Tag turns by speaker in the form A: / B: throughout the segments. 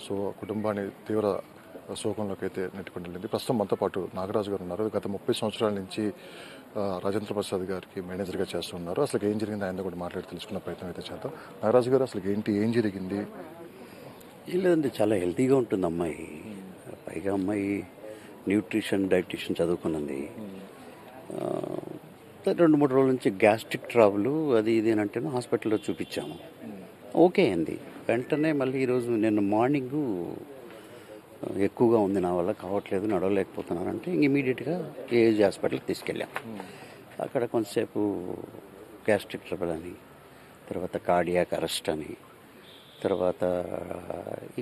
A: So కుటుంబాన్ని తీవ్ర శోకంలోకి అయితే నెట్టుకుని వెళ్ళింది. ప్రస్తుతం మనతో పాటు నాగరాజు గారు ఉన్నారు. గత 30 సంవత్సరాల నుంచి రాజేంద్ర ప్రసాద్ గారికి మేనేజర్గా చేస్తున్నారు. అసలు ఏం జరిగింది ఆయన కూడా మాట్లాడి తెలుసుకున్న ప్రయత్నం అయితే చేద్దాం. నాగరాజు గారు అసలు ఏంటి, ఏం జరిగింది?
B: ఏం లేదండి, చాలా హెల్తీగా ఉంటుంది అమ్మాయి. పైగా అమ్మాయి న్యూట్రిషన్ డైటిషియన్ చదువుకున్నది. 2-3 రోజుల నుంచి గ్యాస్ట్రిక్ ట్రబుల్ అది ఇది అని అంటే హాస్పిటల్లో చూపించాము. ఓకే అండి. వెంటనే మళ్ళీ ఈరోజు నిన్న మార్నింగు ఎక్కువగా ఉంది, నా వల్ల కావట్లేదు, నడవలేకపోతున్నానంటే ఇమీడియట్గా ఏజ్ హాస్పిటల్కి తీసుకెళ్ళాం. అక్కడ కొంతసేపు గ్యాస్ట్రిక్ ట్రబుల్ అని, తర్వాత కార్డియాక్ అరెస్ట్ అని, తర్వాత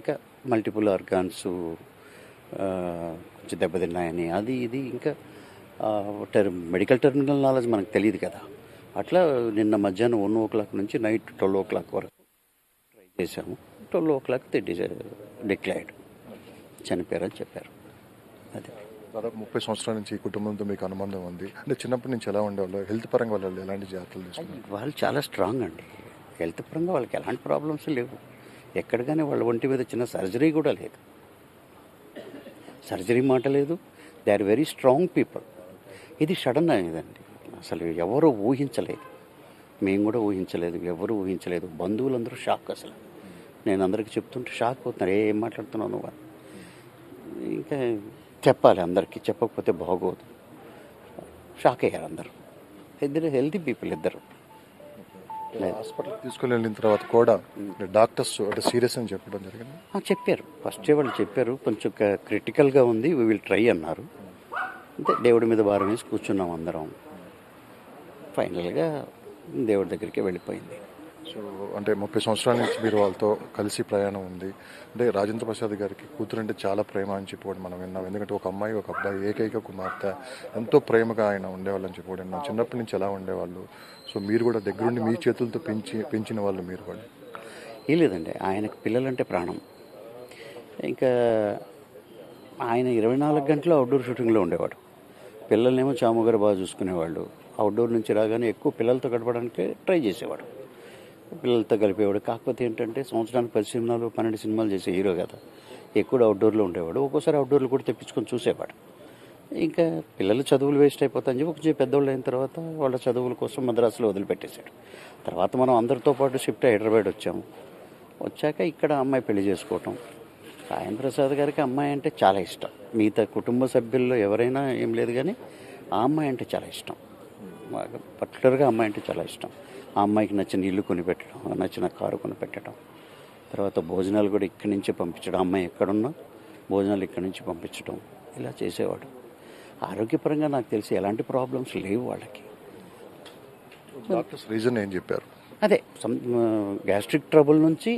B: ఇక మల్టిపుల్ ఆర్గాన్స్ కొంచెం దెబ్బతిన్నాయని, అది ఇది ఇంకా మెడికల్ టెర్మినల్ నాలెడ్జ్ మనకు తెలియదు కదా. అట్లా నిన్న మధ్యాహ్నం 1 నుంచి నైట్ 12 వరకు ట్రై చేశాము. 12 డిక్లైర్డ్ చనిపోయారని చెప్పారు. అదే
A: దాదాపు 30 సంవత్సరాల నుంచి ఈ కుటుంబంతో మీకు అనుబంధం ఉంది. అంటే చిన్నప్పటి నుంచి ఎలా ఉండేవాళ్ళు? హెల్త్ పరంగా వాళ్ళు ఎలాంటి జాగ్రత్తలు తీసుకున్నారు?
B: వాళ్ళు చాలా స్ట్రాంగ్ అండి. హెల్త్ పరంగా వాళ్ళకి ఎలాంటి ప్రాబ్లమ్స్ లేవు. ఎక్కడ కానీ వాళ్ళ ఒంటి మీద చిన్న సర్జరీ కూడా లేదు. సర్జరీ మాట లేదు. They are very strong people. ఇది సడన్ అనేదండి, అసలు ఎవరు ఊహించలేదు. మేము కూడా ఊహించలేదు, ఎవరు ఊహించలేదు. బంధువులందరూ షాక్. అసలు నేను అందరికీ చెప్తుంటే షాక్ అవుతున్నారు, ఏం మాట్లాడుతున్నావు నువ్వు అని. ఇంకా చెప్పాలి అందరికీ, చెప్పకపోతే బాగోదు. షాక్ అయ్యారు అందరూ. ఇద్దరు హెల్తీ పీపుల్, ఇద్దరు.
A: హాస్పిటల్కి తీసుకుని వెళ్ళిన తర్వాత కూడా డాక్టర్స్ అంటే సీరియస్ అని చెప్పడం జరిగింది.
B: చెప్పారు, ఫస్టే వాళ్ళు చెప్పారు కొంచెం క్రిటికల్గా ఉంది, వీ విల్ ట్రై అన్నారు. అంతే, దేవుడి మీద భారం వేసి కూర్చున్నాం అందరం. ఫైనల్గా దేవుడి దగ్గరికి వెళ్ళిపోయింది.
A: సో అంటే 30 సంవత్సరాల నుంచి మీరు వాళ్ళతో కలిసి ప్రయాణం ఉంది. అంటే రాజేంద్ర ప్రసాద్ గారికి కూతురు అంటే చాలా ప్రేమ అని చెప్పి మనం విన్నాం. ఎందుకంటే ఒక అమ్మాయి ఒక అబ్బాయి ఏకైక కుమార్తె, ఎంతో ప్రేమగా ఆయన ఉండేవాళ్ళు అని చెప్పి విన్నాం. చిన్నప్పటి నుంచి ఎలా ఉండేవాళ్ళు? సో మీరు కూడా దగ్గరుండి మీ చేతులతో పెంచిన వాళ్ళు మీరు కూడా.
B: ఏం లేదండి, ఆయనకు పిల్లలంటే ప్రాణం. ఇంకా ఆయన 24 గంటలు అవుట్డోర్ షూటింగ్లో ఉండేవాడు. పిల్లల్నేమో చాముగారు బాగా చూసుకునేవాళ్ళు. అవుట్డోర్ నుంచి రాగానే ఎక్కువ పిల్లలతో గడపడానికి ట్రై చేసేవాడు, పిల్లలతో కలిపేవాడు. కాకపోతే ఏంటంటే సంవత్సరానికి 10 సినిమాలు 12 సినిమాలు చేసే హీరో కదా, ఎక్కువ అవుట్డోర్లో ఉండేవాడు. ఒక్కోసారి అవుట్డోర్లు కూడా తెప్పించుకొని చూసేవాడు. ఇంకా పిల్లలు చదువులు వేస్ట్ అయిపోతాయని చెప్పి కొంచెం పెద్దోళ్ళు అయిన తర్వాత వాళ్ళ చదువుల కోసం మద్రాసులో వదిలిపెట్టేశాడు. తర్వాత మనం అందరితో పాటు షిఫ్ట్ హైదరాబాద్ వచ్చాము. వచ్చాక ఇక్కడ అమ్మాయి పెళ్లి చేసుకోవటం. రాజేంద్ర ప్రసాద్ గారికి అమ్మాయి అంటే చాలా ఇష్టం. మిగతా కుటుంబ సభ్యుల్లో ఎవరైనా ఏం లేదు, కానీ ఆ అమ్మాయి అంటే చాలా ఇష్టం. పర్టికులర్గా అమ్మాయి అంటే చాలా ఇష్టం. ఆ అమ్మాయికి నచ్చిన ఇల్లు కొనిపెట్టడం, నచ్చిన కారు కొనిపెట్టడం, తర్వాత భోజనాలు కూడా ఇక్కడి నుంచే పంపించడం. అమ్మాయి ఎక్కడున్నా భోజనాలు ఇక్కడి నుంచి పంపించడం, ఇలా చేసేవాడు. ఆరోగ్యపరంగా నాకు తెలిసి ఎలాంటి ప్రాబ్లమ్స్ లేవు వాళ్ళకి.
A: డాక్టర్స్ రీజన్ ఏం చెప్పారు?
B: అదే గ్యాస్ట్రిక్ ట్రబుల్ నుంచి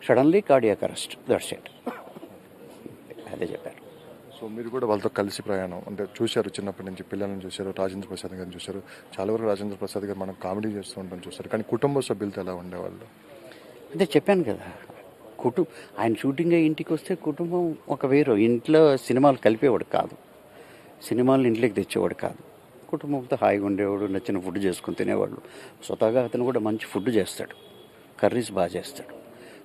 B: suddenly cardiac arrest, that's it. అదే చెప్పారు.
A: సో మీరు కూడా వాళ్ళతో కలిసి ప్రయాణం అంటే చూశారు, చిన్నప్పటి నుంచి పిల్లల్ని చూశారు, రాజేంద్ర ప్రసాద్ గారిని చూశారు. చాలా వరకు రాజేంద్ర ప్రసాద్ గారు మనం కామెడీ చేస్తూ ఉంటాం చూస్తారు, కానీ కుటుంబ సభ్యులతో ఎలా ఉండేవాళ్ళు?
B: అదే చెప్పాను కదా, ఆయన షూటింగ్ ఇంటికి వస్తే కుటుంబం ఒక వేరు. ఇంట్లో సినిమాలు కలిపేవాడు కాదు, సినిమాలు ఇంట్లోకి తెచ్చేవాడు కాదు. కుటుంబంతో హాయిగా ఉండేవాడు, నచ్చిన ఫుడ్ చేసుకుని తినేవాళ్ళు. స్వతహాగా అతను కూడా మంచి ఫుడ్ చేస్తాడు, కర్రీస్ బాగా చేస్తాడు.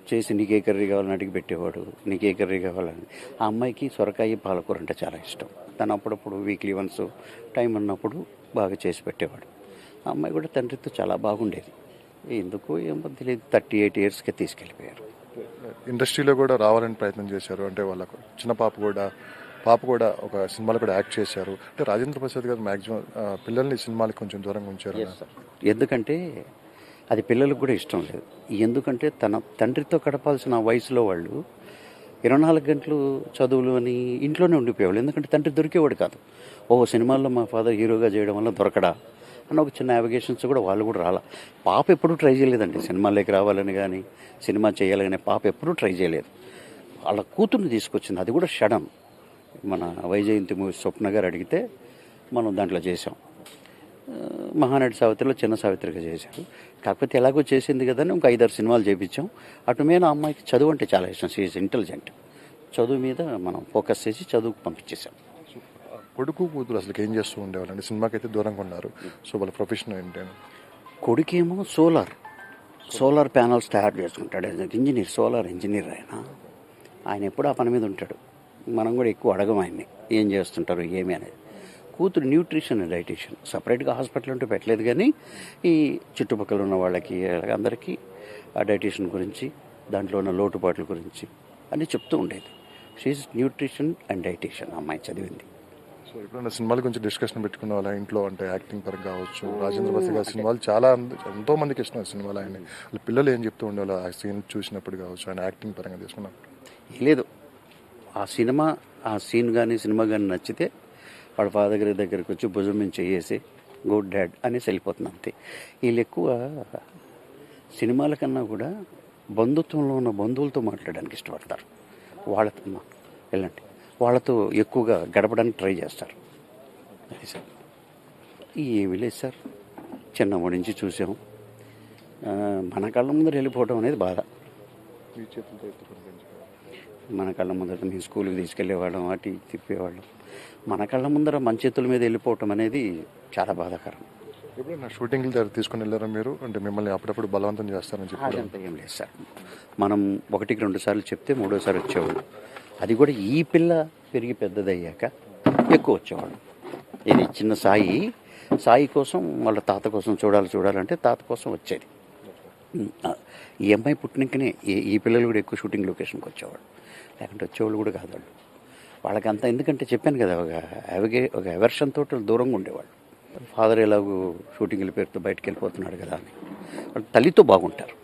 B: చేసి నీకే కర్రీ కావాలని అడిగి పెట్టేవాడు, నీకే కర్రీ కావాలని. ఆ అమ్మాయికి సొరకాయ పాలకూర అంటే చాలా ఇష్టం. తను అప్పుడప్పుడు వీక్లీ వన్స్ టైం ఉన్నప్పుడు బాగా చేసి పెట్టేవాడు. ఆ అమ్మాయి కూడా తండ్రితో చాలా బాగుండేది. ఎందుకు ఏమో తెలియదు, 38 ఇయర్స్కే తీసుకెళ్ళిపోయారు.
A: ఇండస్ట్రీలో కూడా రావాలని ప్రయత్నం చేశారు. అంటే వాళ్ళకు చిన్న పాప కూడా ఒక సినిమాలో కూడా యాక్ట్ చేశారు. అంటే రాజేంద్ర ప్రసాద్ గారు మ్యాక్సిమం పిల్లల్ని సినిమాలకు కొంచెం దూరంగా ఉంచారు.
B: ఎందుకంటే అది పిల్లలకు కూడా ఇష్టం లేదు. ఎందుకంటే తన తండ్రితో గడపాల్సిన వయసులో వాళ్ళు 24 గంటలు చదువులు అని ఇంట్లోనే ఉండిపోయేవాళ్ళు. ఎందుకంటే తండ్రి దొరికేవాడు కాదు. సినిమాల్లో మా ఫాదర్ హీరోగా చేయడం వల్ల దొరకడా అన్న ఒక చిన్న నావిగేషన్స్ కూడా వాళ్ళు కూడా రాలా. పాప ఎప్పుడూ ట్రై చేయలేదండి సినిమాల్లోకి రావాలని, కానీ సినిమా చేయాలని పాప ఎప్పుడూ ట్రై చేయలేదు. వాళ్ళ కూతుర్ని తీసుకొచ్చింది, అది కూడా సడన్. మన వైజయంతి మూవీ స్వప్న గారు అడిగితే మనం దాంట్లో చేసాం. మహానటి సావిత్రిలో చిన్న సావిత్రిగా చేశారు. కాకపోతే ఎలాగో చేసింది కదా అని ఒక 5-6 సినిమాలు చేయించాం. అటు మీద అమ్మాయికి చదువు అంటే చాలా ఇష్టం, షీఈస్ ఇంటెలిజెంట్. చదువు మీద మనం ఫోకస్ చేసి చదువుకు పంపించేసాం.
A: కొడుకు కూతురు అసలు ఏం చేస్తూ ఉండేవాళ్ళు? అంటే సినిమాకి అయితే దూరంగా ఉన్నారు. సో వాళ్ళ ప్రొఫెషన్ ఏంటి?
B: కొడుకేమో సోలార్ ప్యానల్స్ తయారు చేసుకుంటాడు. ఇంజనీర్, సోలార్ ఇంజనీర్ ఆయన. ఆయన ఎప్పుడు ఆ పని మీద ఉంటాడు. మనం కూడా ఎక్కువ అడగం ఆయన్ని ఏం చేస్తుంటారు ఏమి అనేది. కూతురు న్యూట్రిషన్ అండ్ డైటీషియన్, సపరేట్గా హాస్పిటల్ ఉంటే పెట్టలేదు, కానీ ఈ చుట్టుపక్కల ఉన్న వాళ్ళకి అందరికీ ఆ డైటీషియన్ గురించి, దాంట్లో ఉన్న లోటుపాట్ల గురించి అన్నీ చెప్తూ ఉండేది. షీఈస్ న్యూట్రిషన్ అండ్ డైటీషియన్ అమ్మాయి చదివింది.
A: సో ఎప్పుడైనా సినిమాల గురించి డిస్కషన్ పెట్టుకున్న వాళ్ళ ఇంట్లో, అంటే యాక్టింగ్ పరంగా కావచ్చు, రాజేంద్ర ప్రసాద్ గారి సినిమాలు చాలా ఎంతో మందికి ఇష్టం సినిమాలు. ఆయన వాళ్ళ పిల్లలు ఏం చెప్తూ ఉండేవాళ్ళు ఆ సీన్ చూసినప్పుడు కావచ్చు, ఆయన యాక్టింగ్ పరంగా తీసుకున్నాం.
B: లేదు, ఆ సీన్ కానీ సినిమా కానీ నచ్చితే వాళ్ళ ఫాదర్ గారి దగ్గరికి వచ్చి భుజం మీద చేసి గుడ్ డాడ్ అనేసి వెళ్ళిపోతుంది అంతే. వీళ్ళు ఎక్కువ సినిమాల కన్నా కూడా బంధుత్వంలో ఉన్న బంధువులతో మాట్లాడడానికి ఇష్టపడతారు. వాళ్ళతో వెళ్ళండి, వాళ్ళతో ఎక్కువగా గడపడానికి ట్రై చేస్తారు. అది సార్, ఏమీ లేదు సార్, చిన్నప్పటి నుంచి చూసాం. మన కళ్ళ ముందర వెళ్ళిపోవడం అనేది బాధ.
A: మీ చేతులతో ఎత్తుకొని
B: మన కళ్ళ ముందర మేము స్కూల్కి తీసుకెళ్ళేవాళ్ళం, అటు తిప్పేవాళ్ళం. మన కళ్ళ ముందర మన చేతుల మీద వెళ్ళిపోవటం అనేది చాలా బాధాకరం.
A: ఎప్పుడైనా షూటింగ్ల దగ్గర తీసుకుని వెళ్ళారా మీరు? అంటే మిమ్మల్ని అప్పుడప్పుడు బలవంతం చేస్తారని చెప్పి.
B: అదంతా ఏం లేదు సార్, మనం 1-2 సార్లు చెప్తే 3వసారి వచ్చేవాళ్ళు. అది కూడా ఈ పిల్ల పెరిగి పెద్దదయ్యాక ఎక్కువ వచ్చేవాళ్ళు. ఇది చిన్న సాయి కోసం వాళ్ళ తాత కోసం చూడాలంటే తాత కోసం వచ్చేది. ఈ అమ్మాయి పుట్టినకనే ఈ పిల్లలు కూడా ఎక్కువ షూటింగ్ లొకేషన్కి వచ్చేవాళ్ళు, లేకుంటే వచ్చేవాళ్ళు కూడా కాదు వాళ్ళు. వాళ్ళకంతా ఎందుకంటే చెప్పాను కదా, ఒక ఎవర్షన్ తోటి దూరంగా ఉండేవాళ్ళు. ఫాదర్ ఎలాగో షూటింగ్ల పేరుతో బయటకు వెళ్ళిపోతున్నాడు కదా అని వాళ్ళు తల్లితో బాగుంటారు.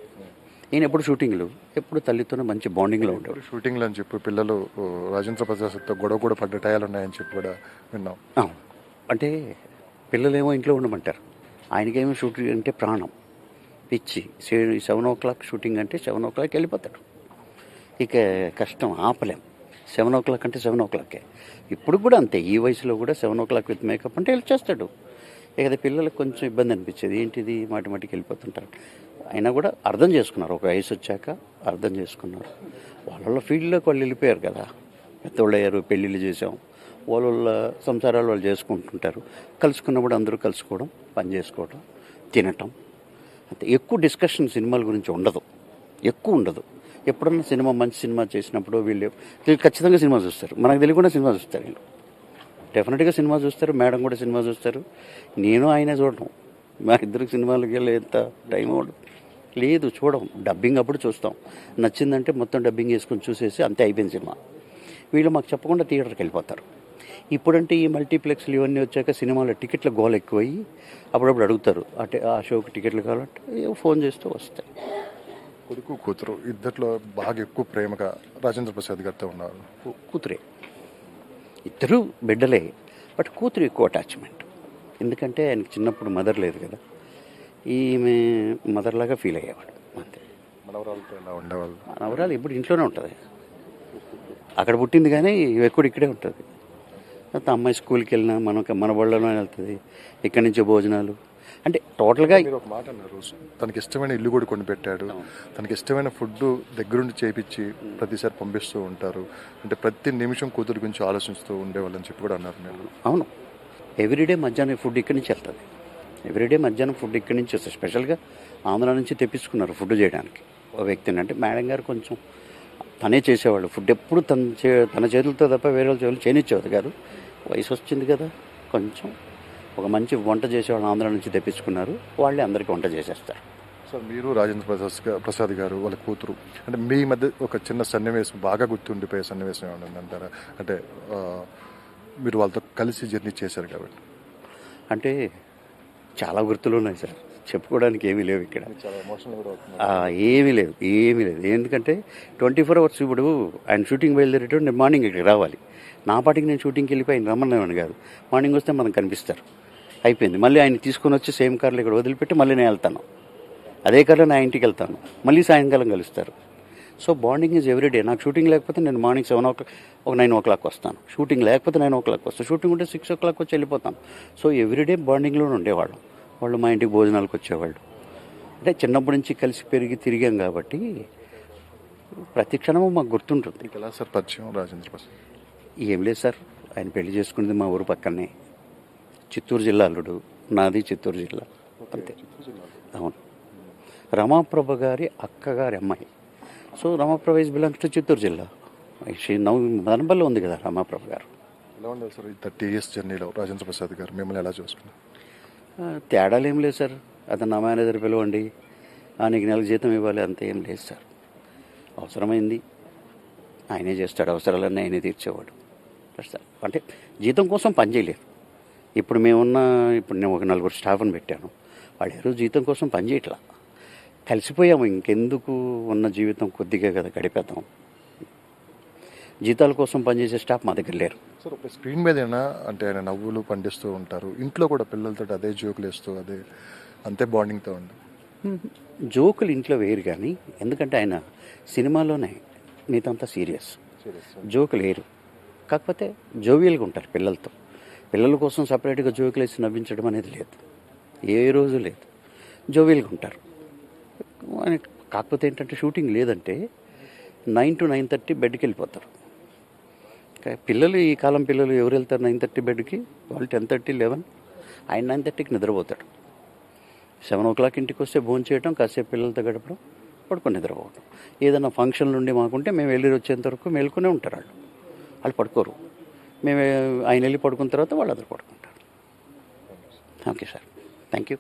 B: నేను ఎప్పుడు షూటింగ్లు ఎప్పుడు తల్లితోనే మంచి బాండింగ్లో ఉండేవాడు.
A: షూటింగ్లు అని చెప్పి పిల్లలు రాజేంద్ర ప్రసాద్తో గొడవ కూడా పడ్డ టయాలు ఉన్నాయని చెప్పి కూడా విన్నాం.
B: అంటే పిల్లలేమో ఇంట్లో ఉండమంటారు, ఆయనకేమో షూటింగ్ అంటే ప్రాణం, పిచ్చి. 7 o'clock షూటింగ్ అంటే 7 o'clock వెళ్ళిపోతాడు. ఇక కష్టం, ఆపలేం. 7 o'clock అంటే 7 o'clock. ఇప్పుడు కూడా అంతే, ఈ వయసులో కూడా 7 o'clock విత్ మేకప్ అంటే వెళ్ళిచేస్తాడు. ఇక పిల్లలకు కొంచెం ఇబ్బంది అనిపించేది, ఏంటిది మాటికి వెళ్ళిపోతుంటారు. అయినా కూడా అర్థం చేసుకున్నారు, ఒక వయసు వచ్చాక అర్థం చేసుకున్నారు. వాళ్ళ ఫీల్డ్లోకి వాళ్ళు వెళ్ళిపోయారు కదా, పెద్దోళ్ళు అయ్యారు, పెళ్ళిళ్ళు చేసాం, వాళ్ళ సంసారాలు వాళ్ళు చేసుకుంటుంటారు. కలుసుకున్నప్పుడు అందరూ కలుసుకోవడం, పని చేసుకోవడం, తినటం అంతే. ఎక్కువ డిస్కషన్ సినిమాల గురించి ఎక్కువ ఉండదు. ఎప్పుడన్నా మంచి సినిమా చేసినప్పుడు వీళ్ళు ఖచ్చితంగా సినిమా చూస్తారు, మనకు తెలియకుండా సినిమా చూస్తారు. వీళ్ళు డెఫినెట్గా సినిమా చూస్తారు, మేడం కూడా సినిమా చూస్తారు. నేను ఆయనే చూడటం, మా ఇద్దరికి సినిమాలకి వెళ్ళి ఎంత టైం లేదు చూడం. డబ్బింగ్ అప్పుడు చూస్తాం, నచ్చిందంటే మొత్తం డబ్బింగ్ వేసుకొని చూసేసి అంతే, అయిపోయింది సినిమా. వీళ్ళు మాకు చెప్పకుండా థియేటర్కి వెళ్ళిపోతారు. ఇప్పుడంటే ఈ మల్టీప్లెక్స్లు ఇవన్నీ వచ్చాక సినిమాల టికెట్ల గోల ఎక్కువయ్యి అప్పుడప్పుడు అడుగుతారు, అంటే ఆ షోకి టికెట్లు కావాలంటే ఫోన్ చేస్తూ వస్తాయి.
A: కొడుకు కూతురు ఇద్దరిలో బాగా ఎక్కువ ప్రేమగా రాజేంద్ర ప్రసాద్ గారితో ఉన్నారు.
B: కూతురే, ఇద్దరు బిడ్డలే, బట్ కూతురు ఎక్కువ అటాచ్మెంట్. ఎందుకంటే ఆయనకి చిన్నప్పుడు మదర్ లేదు కదా, ఈమె మదర్లాగా ఫీల్ అయ్యేవాడు అంతే.
A: మనవరాలతో ఎలా ఉండేవాళ్ళు?
B: మనవరాలు ఇప్పుడు ఇంట్లోనే ఉంటుంది, అక్కడ పుట్టింది కానీ ఎక్కువ ఇక్కడే ఉంటుంది. అమ్మాయి స్కూల్కి వెళ్ళినా మన బళ్ళలోనే వెళ్తుంది, ఇక్కడి నుంచే భోజనాలు. అంటే టోటల్గా
A: మీరు ఒక మాట అన్నారు, తనకి ఇష్టమైన ఇల్లు కూడా కొని పెట్టాడు, తనకి ఇష్టమైన ఫుడ్ దగ్గరుండి చేపించి ప్రతిసారి పంపిస్తూ ఉంటారు, అంటే ప్రతి నిమిషం కూతురు గురించి ఆలోచిస్తూ ఉండేవాళ్ళని చెప్పి కూడా అన్నారు నేను.
B: అవును, ఎవ్రీడే మధ్యాహ్నం ఫుడ్ ఇక్కడి నుంచి వెళ్తుంది, ఎవ్రీడే మధ్యాహ్నం ఫుడ్ ఇక్కడి నుంచి వస్తుంది. స్పెషల్గా ఆంధ్ర నుంచి తెప్పించుకున్నారు ఫుడ్ చేయడానికి ఒక వ్యక్తిని. అంటే మేడం గారు కొంచెం తనే చేసేవాళ్ళు ఫుడ్, ఎప్పుడు తన చేతులతో తప్ప వేరే వాళ్ళ చేతులు చేయనిచ్చేవారు కాదు. వయసు వచ్చింది కదా, కొంచెం ఒక మంచి వంట చేసేవాళ్ళు ఆంధ్ర నుంచి తెప్పించుకున్నారు, వాళ్ళే అందరికీ వంట చేసేస్తారు.
A: సార్, మీరు రాజేంద్ర ప్రసాద్ గారు వాళ్ళ కూతురు, అంటే మీ మధ్య ఒక చిన్న సన్నివేశం బాగా గుర్తుండిపోయే సన్నివేశం ఏమైనా ఉందంటారా? అంటే మీరు వాళ్ళతో కలిసి జర్నీ చేశారు కాబట్టి.
B: అంటే చాలా గుర్తులు ఉన్నాయి సార్, చెప్పుకోవడానికి ఏమీ లేవు ఇక్కడ.
A: చాలా ఎమోషనల్ కూడా
B: ఏమీ లేదు. ఎందుకంటే 24 hours ఇప్పుడు ఆయన షూటింగ్ బయలుదేరేటప్పుడు నేను మార్నింగ్ ఇక్కడికి రావాలి. నా పాటికి నేను షూటింగ్కి వెళ్ళిపోయి ఆయన రమ్మన్నాను కాదు, మార్నింగ్ వస్తే మనకు కనిపిస్తారు, అయిపోయింది. మళ్ళీ ఆయన తీసుకొని వచ్చి సేమ్ కార్లో ఇక్కడ వదిలిపెట్టి మళ్ళీ నేను వెళ్తాను, అదే కార్లో నా ఇంటికి వెళ్తాను, మళ్ళీ సాయంకాలం కలుస్తారు. So bonding is everyday. నాకు షూటింగ్ లేకపోతే నేను మార్నింగ్ 7 o'clock, ఒక 9 o'clock వస్తాను. షూటింగ్ లేకపోతే 9 o'clock వస్తాను. షూటింగ్ ఉంటే 6 o'clock వచ్చి వెళ్ళిపోతాను. సో ఎవ్రీడే బాండింగ్లోనే ఉండేవాళ్ళం. వాళ్ళు మా ఇంటికి భోజనాలకు వచ్చేవాళ్ళు. అంటే చిన్నప్పటి నుంచి కలిసి పెరిగి తిరిగాం కాబట్టి ప్రతి క్షణము మాకు గుర్తుంటుంది.
A: ఎలా సార్ పరిచయం రాజేంద్ర ప్రసాద్?
B: ఏం లేదు సార్, ఆయన పెళ్లి చేసుకునేది మా ఊరు పక్కనే, చిత్తూరు జిల్లా అల్లుడు, నాది చిత్తూరు జిల్లా అంతే. అవును, రమాప్రభ గారి అక్కగారి అమ్మాయి. So Ramaprabha is belongs to Chittoor జిల్లా. నవ్వు మదనపల్లి ఉంది కదా రమాప్రభు గారు.
A: ఎలా ఉండదు సార్ ఈ 30 years జర్నీలో రాజేంద్ర ప్రసాద్ గారు మిమ్మల్ని ఎలా చూసుకున్నారు?
B: తేడాలు ఏం లేదు సార్. అతను నా మేనేజర్ పిలవండి, నీకు నెలకు జీతం ఇవ్వాలి, అంత ఏం లేదు సార్. అవసరమైంది ఆయనే చేస్తాడు, అవసరాలన్నీ ఆయనే తీర్చేవాడు. సార్ అంటే జీతం కోసం పని చేయలేదు. ఇప్పుడు నేను ఒక 4 స్టాఫ్ని పెట్టాను, వాళ్ళు ఎవరు జీతం కోసం పని చేయట్లా. కలిసిపోయాము, ఇంకెందుకు ఉన్న జీవితం కొద్దిగా కదా గడిపేద్దాం. జీతాల కోసం పనిచేసే స్టాఫ్ మా దగ్గర లేరు
A: సార్. ఒక స్క్రీన్ మీదైనా అంటే ఆయన నవ్వులు పండిస్తూ ఉంటారు, ఇంట్లో కూడా పిల్లలతో అదే జోకులు వేస్తూ అదే అంతే బాండింగ్తో ఉండి.
B: జోకులు ఇంట్లో వేరు, కానీ ఎందుకంటే ఆయన సినిమాలోనే నీతంతా సీరియస్, జోకులు వేరు. కాకపోతే జోవియల్గా ఉంటారు పిల్లలతో. పిల్లల కోసం సపరేట్గా జోకులు వేసి నవ్వించడం అనేది లేదు, ఏ రోజు లేదు. జోవియల్గా ఉంటారు. కాకపోతే ఏంటంటే షూటింగ్ లేదంటే 9 to 9:30 బెడ్కి వెళ్ళిపోతారు. పిల్లలు ఈ కాలం పిల్లలు ఎవరు వెళ్తారు 9:30 బెడ్కి? వాళ్ళు 10:30, 11. ఆయన 9:30కి నిద్రపోతాడు. 7 o'clock ఇంటికి వస్తే భోజనం చేయడం, కాసేపు పిల్లలతో గడపడం, పడుకొని నిద్రపోవడం. ఏదైనా ఫంక్షన్ నుండి మాకుంటే మేము వెళ్ళి వచ్చేంత వరకు మేలుకునే ఉంటారు వాళ్ళు పడుకోరు. మేము ఆయన వెళ్ళి పడుకున్న తర్వాత వాళ్ళు అందరూ పడుకుంటారు. Okay sir, thank you.